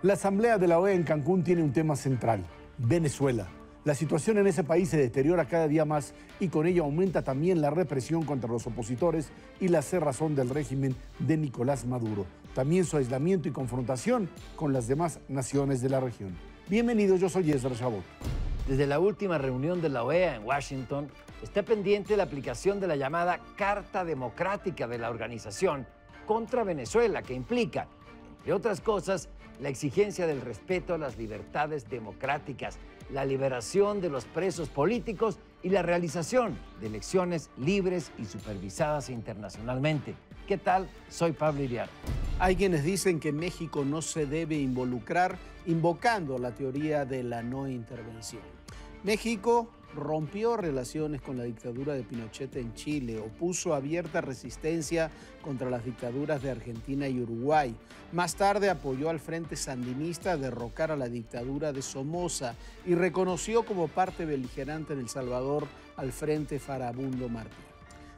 La Asamblea de la OEA en Cancún tiene un tema central: Venezuela. La situación en ese país se deteriora cada día más y con ello aumenta también la represión contra los opositores y la cerrazón del régimen de Nicolás Maduro. También su aislamiento y confrontación con las demás naciones de la región. Bienvenidos, yo soy Ezra Chabot. Desde la última reunión de la OEA en Washington, está pendiente la aplicación de la llamada Carta Democrática de la organización contra Venezuela, que implica, entre otras cosas, la exigencia del respeto a las libertades democráticas, la liberación de los presos políticos y la realización de elecciones libres y supervisadas internacionalmente. ¿Qué tal? Soy Pablo Iriar. Hay quienes dicen que México no se debe involucrar, invocando la teoría de la no intervención. México rompió relaciones con la dictadura de Pinochet en Chile, opuso abierta resistencia contra las dictaduras de Argentina y Uruguay. Más tarde apoyó al Frente Sandinista a derrocar a la dictadura de Somoza y reconoció como parte beligerante en El Salvador al Frente Farabundo Martí.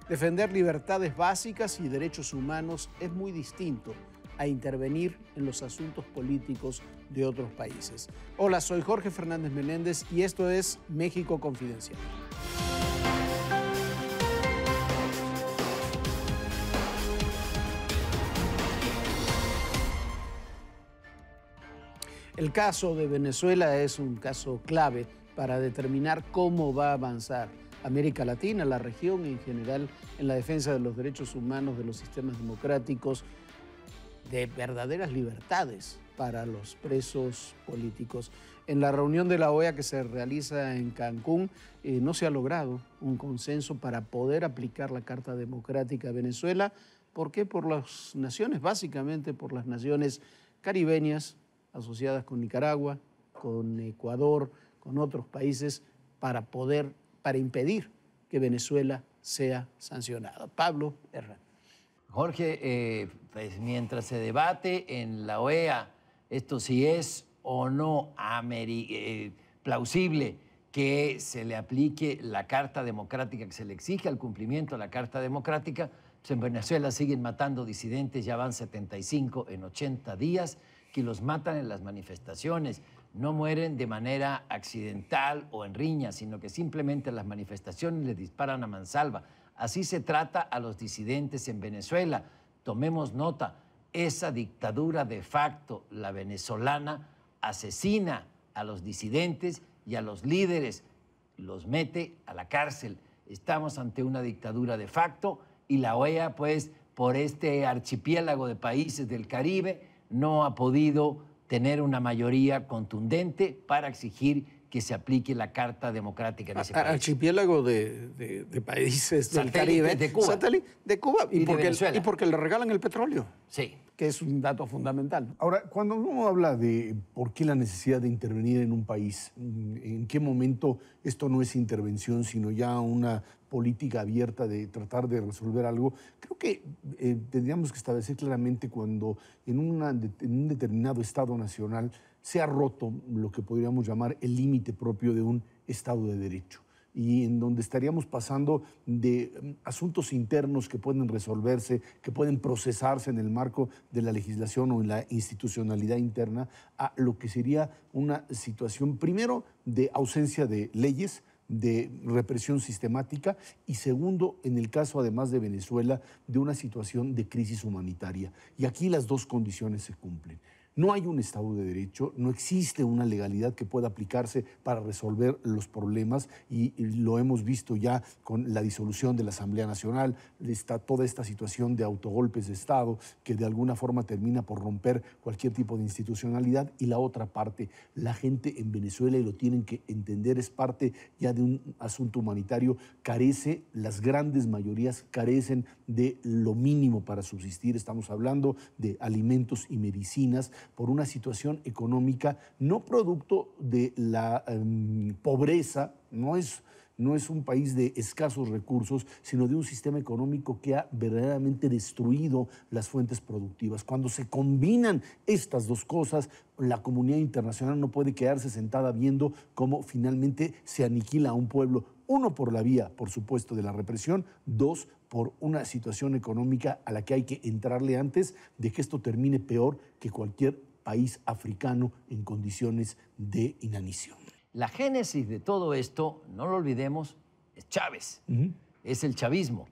Defender libertades básicas y derechos humanos es muy distinto a intervenir en los asuntos políticos de otros países. Hola, soy Jorge Fernández Menéndez y esto es México Confidencial. El caso de Venezuela es un caso clave para determinar cómo va a avanzar América Latina, la región en general, en la defensa de los derechos humanos, de los sistemas democráticos, de verdaderas libertades para los presos políticos. En la reunión de la OEA que se realiza en Cancún, no se ha logrado un consenso para poder aplicar la Carta Democrática a Venezuela. ¿Por qué? Por las naciones, básicamente por las naciones caribeñas asociadas con Nicaragua, con Ecuador, con otros países, para impedir que Venezuela sea sancionada. Pablo Herrera. Jorge, pues mientras se debate en la OEA esto si es o no plausible que se le aplique la Carta Democrática, que se le exige el cumplimiento de la Carta Democrática, pues en Venezuela siguen matando disidentes, ya van 75 en 80 días, que los matan en las manifestaciones. No mueren de manera accidental o en riña, sino que simplemente en las manifestaciones les disparan a mansalva. Así se trata a los disidentes en Venezuela. Tomemos nota, esa dictadura de facto, la venezolana, asesina a los disidentes y a los líderes, los mete a la cárcel. Estamos ante una dictadura de facto y la OEA, pues, por este archipiélago de países del Caribe, no ha podido tener una mayoría contundente para exigir que se aplique la Carta Democrática en ese país. Archipiélago de países del Caribe. De Cuba. Satélite de Cuba. Y de Venezuela. Y porque le regalan el petróleo. Sí. Que es un dato fundamental. Ahora, cuando uno habla de por qué la necesidad de intervenir en un país, en qué momento esto no es intervención, sino ya una política abierta de tratar de resolver algo, creo que tendríamos que establecer claramente cuando en un determinado Estado nacional se ha roto lo que podríamos llamar el límite propio de un Estado de Derecho, y en donde estaríamos pasando de asuntos internos que pueden resolverse, que pueden procesarse en el marco de la legislación o en la institucionalidad interna, a lo que sería una situación, primero, de ausencia de leyes, de represión sistemática, y segundo, en el caso además de Venezuela, de una situación de crisis humanitaria. Y aquí las dos condiciones se cumplen. No hay un Estado de Derecho, no existe una legalidad que pueda aplicarse para resolver los problemas, y lo hemos visto ya con la disolución de la Asamblea Nacional, toda esta situación de autogolpes de Estado que de alguna forma termina por romper cualquier tipo de institucionalidad. Y la otra parte, la gente en Venezuela, y lo tienen que entender, es parte ya de un asunto humanitario, carece, las grandes mayorías carecen de lo mínimo para subsistir. Estamos hablando de alimentos y medicinas, por una situación económica no producto de la pobreza, no es un país de escasos recursos, sino de un sistema económico que ha verdaderamente destruido las fuentes productivas. Cuando se combinan estas dos cosas, la comunidad internacional no puede quedarse sentada viendo cómo finalmente se aniquila a un pueblo. Uno, por la vía, por supuesto, de la represión. Dos, por una situación económica a la que hay que entrarle antes de que esto termine peor que cualquier país africano en condiciones de inanición. La génesis de todo esto, no lo olvidemos, es Chávez, es el chavismo.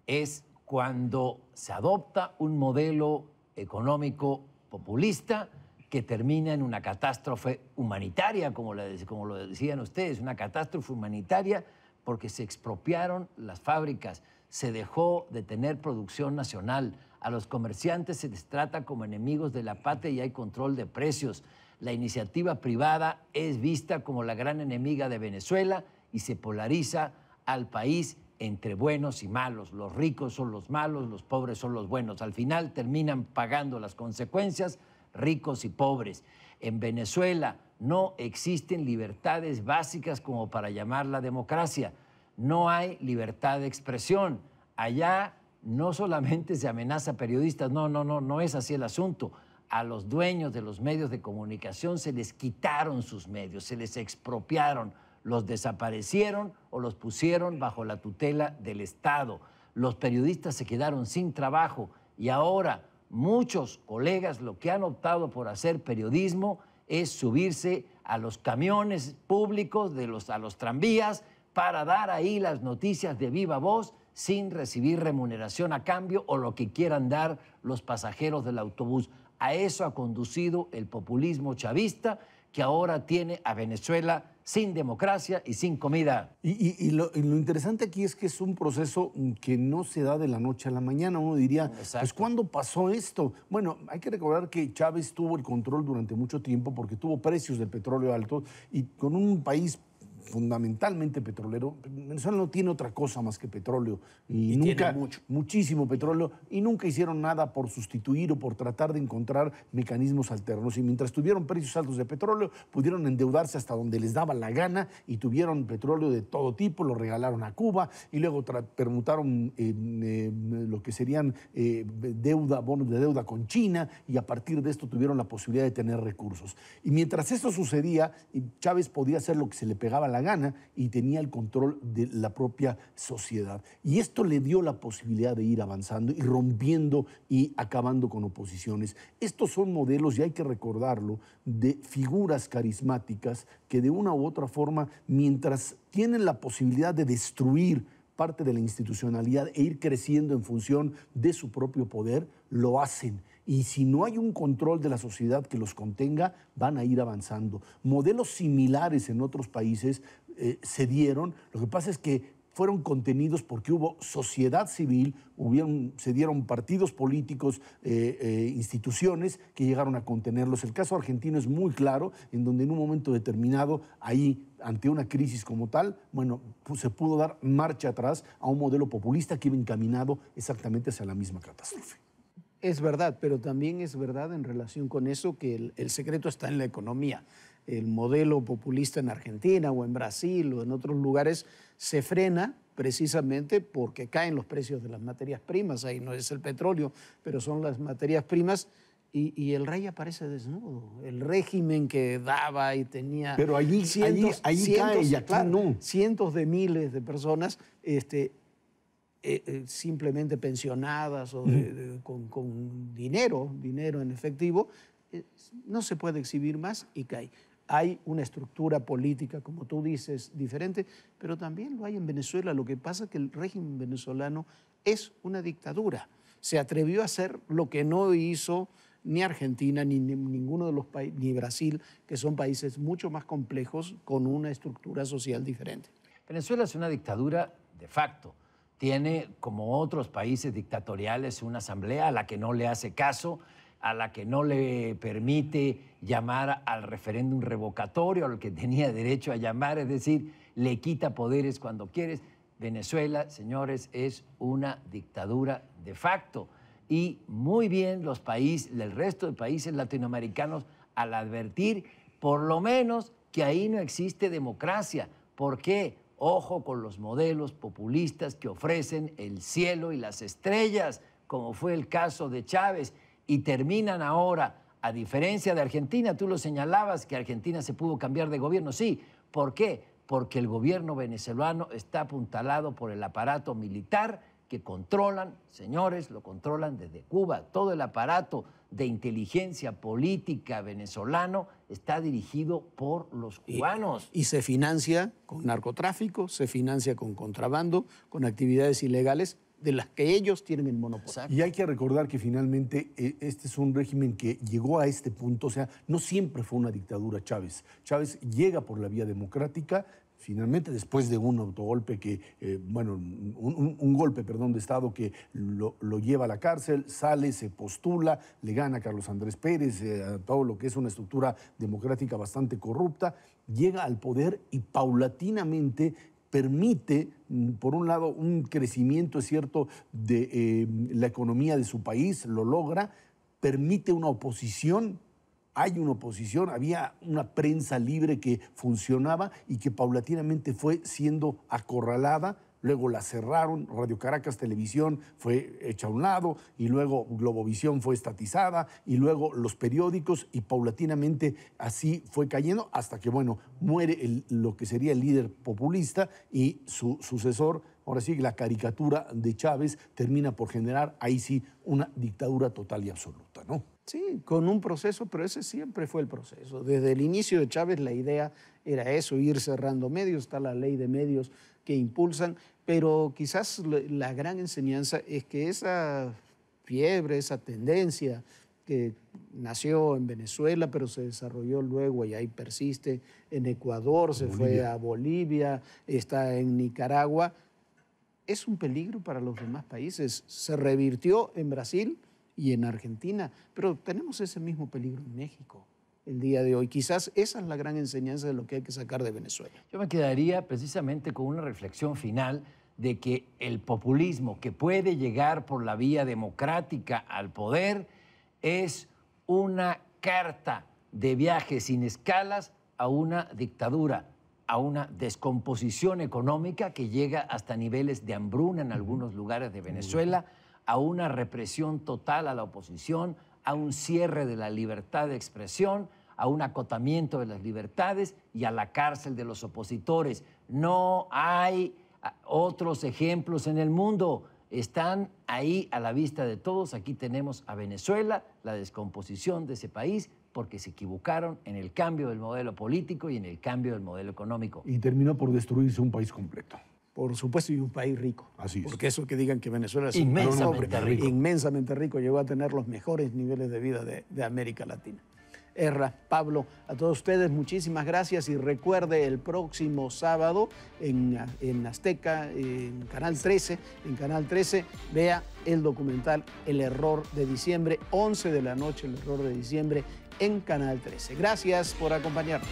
Es cuando se adopta un modelo económico populista que termina en una catástrofe humanitaria, como lo decían ustedes, una catástrofe humanitaria porque se expropiaron las fábricas, se dejó de tener producción nacional, a los comerciantes se les trata como enemigos de la patria y hay control de precios. La iniciativa privada es vista como la gran enemiga de Venezuela y se polariza al país entre buenos y malos. Los ricos son los malos, los pobres son los buenos. Al final terminan pagando las consecuencias ricos y pobres. En Venezuela no existen libertades básicas como para llamarla democracia. No hay libertad de expresión. Allá no solamente se amenaza a periodistas, no es así el asunto. A los dueños de los medios de comunicación se les quitaron sus medios, se les expropiaron, los desaparecieron o los pusieron bajo la tutela del Estado. Los periodistas se quedaron sin trabajo y ahora muchos colegas lo que han optado por hacer periodismo es subirse a los camiones públicos, a los tranvías, para dar ahí las noticias de viva voz sin recibir remuneración a cambio o lo que quieran dar los pasajeros del autobús. A eso ha conducido el populismo chavista, que ahora tiene a Venezuela sin democracia y sin comida. Y lo interesante aquí es que es un proceso que no se da de la noche a la mañana. Uno diría, pues ¿cuándo pasó esto? Bueno, hay que recordar que Chávez tuvo el control durante mucho tiempo porque tuvo precios del petróleo altos y con un país fundamentalmente petrolero. Venezuela no tiene otra cosa más que petróleo y nunca, muchísimo petróleo, y nunca hicieron nada por sustituir o por tratar de encontrar mecanismos alternos. Y mientras tuvieron precios altos de petróleo, pudieron endeudarse hasta donde les daba la gana y tuvieron petróleo de todo tipo, lo regalaron a Cuba y luego permutaron lo que serían bonos de deuda con China, y a partir de esto tuvieron la posibilidad de tener recursos. Y mientras eso sucedía, Chávez podía hacer lo que se le pegaba la gana y tenía el control de la propia sociedad. Y esto le dio la posibilidad de ir avanzando y rompiendo y acabando con oposiciones. Estos son modelos, y hay que recordarlo, de figuras carismáticas que de una u otra forma, mientras tienen la posibilidad de destruir parte de la institucionalidad e ir creciendo en función de su propio poder, lo hacen. Y si no hay un control de la sociedad que los contenga, van a ir avanzando. Modelos similares en otros países se dieron. Lo que pasa es que fueron contenidos porque hubo sociedad civil, se dieron partidos políticos, instituciones que llegaron a contenerlos. El caso argentino es muy claro, en donde en un momento determinado, ahí, ante una crisis como tal, bueno, pues se pudo dar marcha atrás a un modelo populista que iba encaminado exactamente hacia la misma catástrofe. Es verdad, pero también es verdad en relación con eso que el secreto está en la economía. El modelo populista en Argentina o en Brasil o en otros lugares se frena precisamente porque caen los precios de las materias primas. Ahí no es el petróleo, pero son las materias primas, y el rey aparece desnudo. El régimen que daba y tenía... Pero allí cae y aquí no. Cientos de miles de personas simplemente pensionadas o con dinero en efectivo, no se puede exhibir más y cae. Hay una estructura política, como tú dices, diferente, pero también lo hay en Venezuela. Lo que pasa es que el régimen venezolano es una dictadura. Se atrevió a hacer lo que no hizo ni Argentina, ni ninguno de los países, ni Brasil, que son países mucho más complejos con una estructura social diferente. Venezuela es una dictadura de facto. Tiene, como otros países dictatoriales, una asamblea a la que no le hace caso, a la que no le permite llamar al referéndum revocatorio, al que tenía derecho a llamar, es decir, le quita poderes cuando quieres. Venezuela, señores, es una dictadura de facto. Y muy bien el resto de países latinoamericanos, al advertir por lo menos que ahí no existe democracia. ¿Por qué? Ojo con los modelos populistas que ofrecen el cielo y las estrellas, como fue el caso de Chávez, y terminan ahora, a diferencia de Argentina, tú lo señalabas, que Argentina se pudo cambiar de gobierno. Sí, ¿por qué? Porque el gobierno venezolano está apuntalado por el aparato militar que controlan, señores, lo controlan desde Cuba. Todo el aparato de inteligencia política venezolano está dirigido por los cubanos. Y se financia con narcotráfico, se financia con contrabando, con actividades ilegales de las que ellos tienen el monopolio. Exacto. Y hay que recordar que finalmente este es un régimen que llegó a este punto, o sea, no siempre fue una dictadura Chávez. Chávez llega por la vía democrática, finalmente después de un autogolpe que, un golpe, perdón, de Estado que lo lleva a la cárcel, sale, se postula, le gana a Carlos Andrés Pérez, a todo lo que es una estructura democrática bastante corrupta, llega al poder y paulatinamente permite, por un lado, un crecimiento, es cierto, de la economía de su país, lo logra, permite una oposición. Hay una oposición, había una prensa libre que funcionaba y que paulatinamente fue siendo acorralada. Luego la cerraron, Radio Caracas Televisión fue hecha a un lado, y luego Globovisión fue estatizada, y luego los periódicos, y paulatinamente así fue cayendo hasta que, muere lo que sería el líder populista, y su sucesor, ahora sí, la caricatura de Chávez, termina por generar, ahí sí, una dictadura total y absoluta, ¿no? Sí, con un proceso, pero ese siempre fue el proceso. Desde el inicio de Chávez la idea era eso, ir cerrando medios, está la ley de medios que impulsan, pero quizás la gran enseñanza es que esa fiebre, esa tendencia que nació en Venezuela, pero se desarrolló luego y ahí persiste en Ecuador, se fue a Bolivia, está en Nicaragua, es un peligro para los demás países. Se revirtió en Brasil y en Argentina, pero tenemos ese mismo peligro en México el día de hoy. Quizás esa es la gran enseñanza de lo que hay que sacar de Venezuela. Yo me quedaría precisamente con una reflexión final de que el populismo que puede llegar por la vía democrática al poder es una carta de viaje sin escalas a una dictadura, a una descomposición económica que llega hasta niveles de hambruna en algunos lugares de Venezuela, a una represión total a la oposición, a un cierre de la libertad de expresión, a un acotamiento de las libertades y a la cárcel de los opositores. No hay otros ejemplos en el mundo. Están ahí a la vista de todos. Aquí tenemos a Venezuela, la descomposición de ese país, porque se equivocaron en el cambio del modelo político y en el cambio del modelo económico. Y terminó por destruirse un país completo. Por supuesto, y un país rico. Así es. Porque eso que digan que Venezuela es inmensamente rico. Inmensamente rico, llegó a tener los mejores niveles de vida de América Latina. Erra, Pablo, a todos ustedes muchísimas gracias, y recuerde el próximo sábado en Azteca, en Canal 13, vea el documental El Error de Diciembre, 11 de la noche, El Error de Diciembre en Canal 13. Gracias por acompañarnos.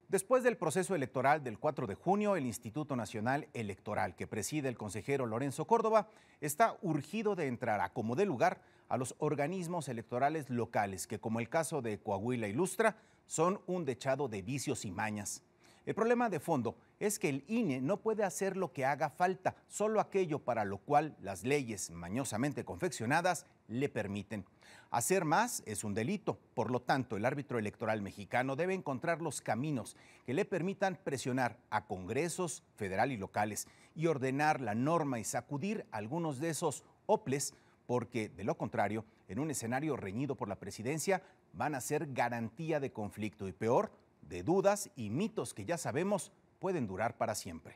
Después del proceso electoral del 4 de junio, el Instituto Nacional Electoral, que preside el consejero Lorenzo Córdoba, está urgido de entrar a como dé lugar a los organismos electorales locales, que, como el caso de Coahuila ilustra, son un dechado de vicios y mañas. El problema de fondo es que el INE no puede hacer lo que haga falta, solo aquello para lo cual las leyes mañosamente confeccionadas le permiten. Hacer más es un delito, por lo tanto, el árbitro electoral mexicano debe encontrar los caminos que le permitan presionar a congresos federal y locales y ordenar la norma y sacudir algunos de esos oples, porque de lo contrario, en un escenario reñido por la presidencia, van a ser garantía de conflicto y, peor, de dudas y mitos que ya sabemos pueden durar para siempre.